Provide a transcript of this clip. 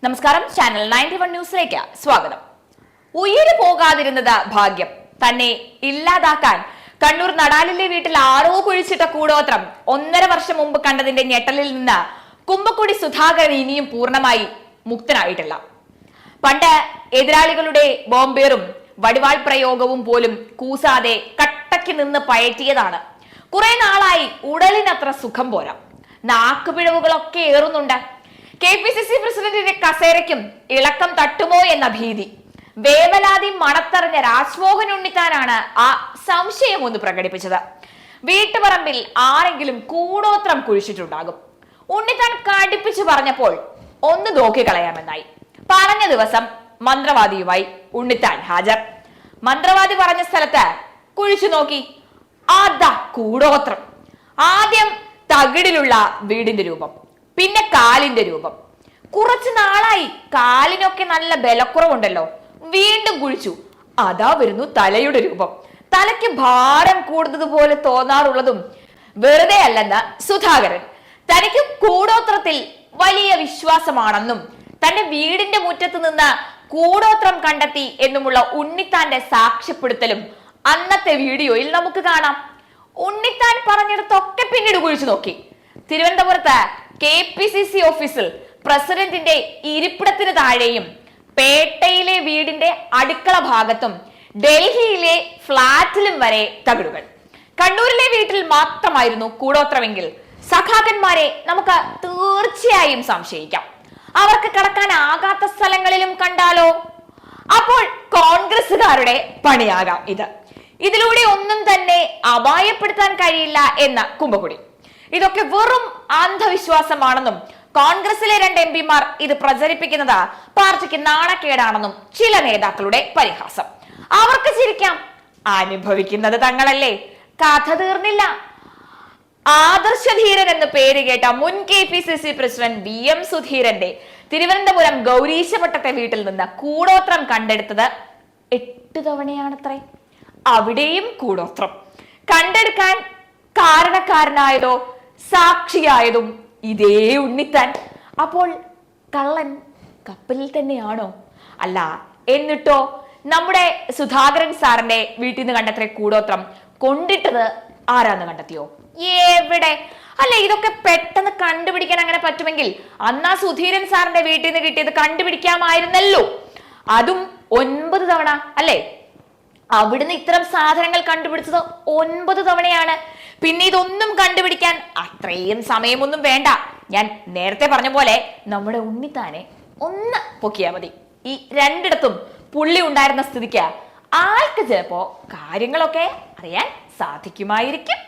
നമസ്കാരം, ചാനൽ 91 ന്യൂസിലേക്ക് സ്വാഗതം. ഉയിര് പോകാതിരുന്നത് ഭാഗ്യം. തന്നെ ഇല്ലാതാക്കാൻ കണ്ണൂർ നടാലിലെ വീട്ടിൽ ആരോ കുഴിച്ചിട്ട കൂടോത്രം 1.5 വർഷം മുമ്പ് കണ്ടതിന്റെ ഞെട്ടലിൽ നിന്ന് കുമ്പക്കുടി സുധാകരൻ ഇനിയും പൂർണ്ണമായി മുക്തനായിട്ടില്ല. പണ്ട് എതിരാളികളുടെ ബോംബേറും വടിവാൾ പ്രയോഗവും പോലും കൂസാതെ കട്ടയ്ക്ക് നിന്ന് പയറ്റിയതാണ്. കുറെ നാളായി ഉടലിനത്ര സുഖം പോരാ. നാക്കുപിഴവുകളൊക്കെ ഏറുന്നുണ്ട്. KPCC പ്രസിഡന്റിന്റെ കസേരയ്ക്കും ഇളക്കം തട്ടുമോ എന്ന ഭീതി. വേവലാതി മണത്തറിഞ്ഞ രാജ്മോഹൻ ഉണ്ണിത്താനാണ് ആ സംശയം ഒന്ന് പ്രകടിപ്പിച്ചത്. വീട്ടുപറമ്പിൽ ആരെങ്കിലും കൂടോത്രം കുഴിച്ചിട്ടുണ്ടാകും. ഉണ്ണിത്താൻ കടുപ്പിച്ചു പറഞ്ഞപ്പോൾ ഒന്ന് നോക്കിക്കളയാമെന്നായി. പറഞ്ഞ ദിവസം മന്ത്രവാദിയുമായി ഉണ്ണിത്താൻ ഹാജർ. മന്ത്രവാദി പറഞ്ഞ സ്ഥലത്ത് കുഴിച്ചു നോക്കി. അതാ കൂടോത്രം. ആദ്യം തകിടിലുള്ള വീടിന്റെ രൂപം, പിന്നെ കാലിന്റെ രൂപം. കുറച്ചു നാളായി കാലിനൊക്കെ നല്ല ബലക്കുറവുണ്ടല്ലോ. വീണ്ടും കുഴിച്ചു. അതാ വരുന്നു തലയുടെ രൂപം. തലയ്ക്ക് ഭാരം കൂടുതതുപോലെ തോന്നാറുള്ളതും വെറുതെ അല്ലെന്ന് സുധാകരൻ. തനിക്ക് കൂടോത്രത്തിൽ വലിയ വിശ്വാസമാണെന്നും തന്റെ വീടിന്റെ മുറ്റത്ത് നിന്ന് കൂടോത്രം കണ്ടെത്തി എന്നുമുള്ള ഉണ്ണിത്താന്റെ സാക്ഷ്യപ്പെടുത്തലും അന്നത്തെ വീഡിയോയിൽ നമുക്ക് കാണാം. ഉണ്ണിത്താൻ പറഞ്ഞിടത്തൊക്കെ പിന്നീട് കുഴിച്ചു നോക്കി. തിരുവനന്തപുരത്ത് KPCC ഓഫീസിൽ പ്രസിഡന്റിന്റെ ഇരിപ്പിടത്തിന് താഴെയും, പേട്ടയിലെ വീടിന്റെ അടുക്കള ഭാഗത്തും, ഡൽഹിയിലെ ഫ്ളാറ്റിലും വരെ തകിടുകൾ. കണ്ണൂരിലെ വീട്ടിൽ മാത്രമായിരുന്നു കൂടോത്രമെങ്കിൽ സഖാക്കന്മാരെ നമുക്ക് തീർച്ചയായും സംശയിക്കാം. അവർക്ക് കടക്കാനാകാത്ത സ്ഥലങ്ങളിലും കണ്ടാലോ? അപ്പോൾ കോൺഗ്രസുകാരുടെ പണിയാകാം ഇത്. ഇതിലൂടെ ഒന്നും തന്നെ അപായപ്പെടുത്താൻ കഴിയില്ല എന്ന കുമ്പക്കുടി. ഇതൊക്കെ വെറും അന്ധവിശ്വാസമാണെന്നും കോൺഗ്രസിലെ 2 MP-മാർ ഇത് പ്രചരിപ്പിക്കുന്നത് പാർട്ടിക്ക് നാണക്കേടാണെന്നും ചില നേതാക്കളുടെ പരിഹാസം. അവർക്ക് ചിരിക്കാം, അനുഭവിക്കുന്നത് തങ്ങളല്ലേ. കഥ തീർന്നില്ല. ആദർശധീരൻ എന്ന് പേര് കേട്ട മുൻ KPCC പ്രസിഡന്റ് VM സുധീരന്റെ തിരുവനന്തപുരം ഗൗരീശപട്ടത്തെ വീട്ടിൽ നിന്ന് കൂടോത്രം കണ്ടെടുത്തത് 8 തവണയാണത്രേ. അവിടെയും കൂടോത്രം കണ്ടെടുക്കാൻ കാരണക്കാരനായതോ സാക്ഷിയായതും ഇതേ ഉണ്ണിത്താൻ. അപ്പോൾ കള്ളൻ കപ്പലിൽ തന്നെയാണോ? അല്ല, എന്നിട്ടോ നമ്മുടെ സുധാകരൻ സാറിന്റെ വീട്ടിൽ നിന്ന് കണ്ടെത്തിയ കൂടോത്രം കൊണ്ടിട്ടത് ആരാന്ന് കണ്ടെത്തിയോ? എവിടെ? അല്ലെ, ഇതൊക്കെ പെട്ടെന്ന് കണ്ടുപിടിക്കാൻ അങ്ങനെ പറ്റുമെങ്കിൽ അന്നാ സുധീരൻ സാറിന്റെ വീട്ടിൽ നിന്ന് കിട്ടിയത് കണ്ടുപിടിക്കാമായിരുന്നല്ലോ. അതും 9 തവണ അല്ലേ? അവിടുന്ന് ഇത്തരം സാധനങ്ങൾ കണ്ടുപിടിച്ചത് 9 തവണയാണ്. പിന്നെ ഇതൊന്നും കണ്ടുപിടിക്കാൻ അത്രയും സമയമൊന്നും വേണ്ട. ഞാൻ നേരത്തെ പറഞ്ഞ പോലെ നമ്മുടെ ഉണ്ണിത്താനെ ഒന്ന് പൊക്കിയാൽ മതി. ഈ 2ഇടത്തും പുള്ളി ഉണ്ടായിരുന്ന സ്ഥിതിക്ക് ആൾക്ക് ചിലപ്പോ കാര്യങ്ങളൊക്കെ അറിയാൻ സാധിക്കുമായിരിക്കും.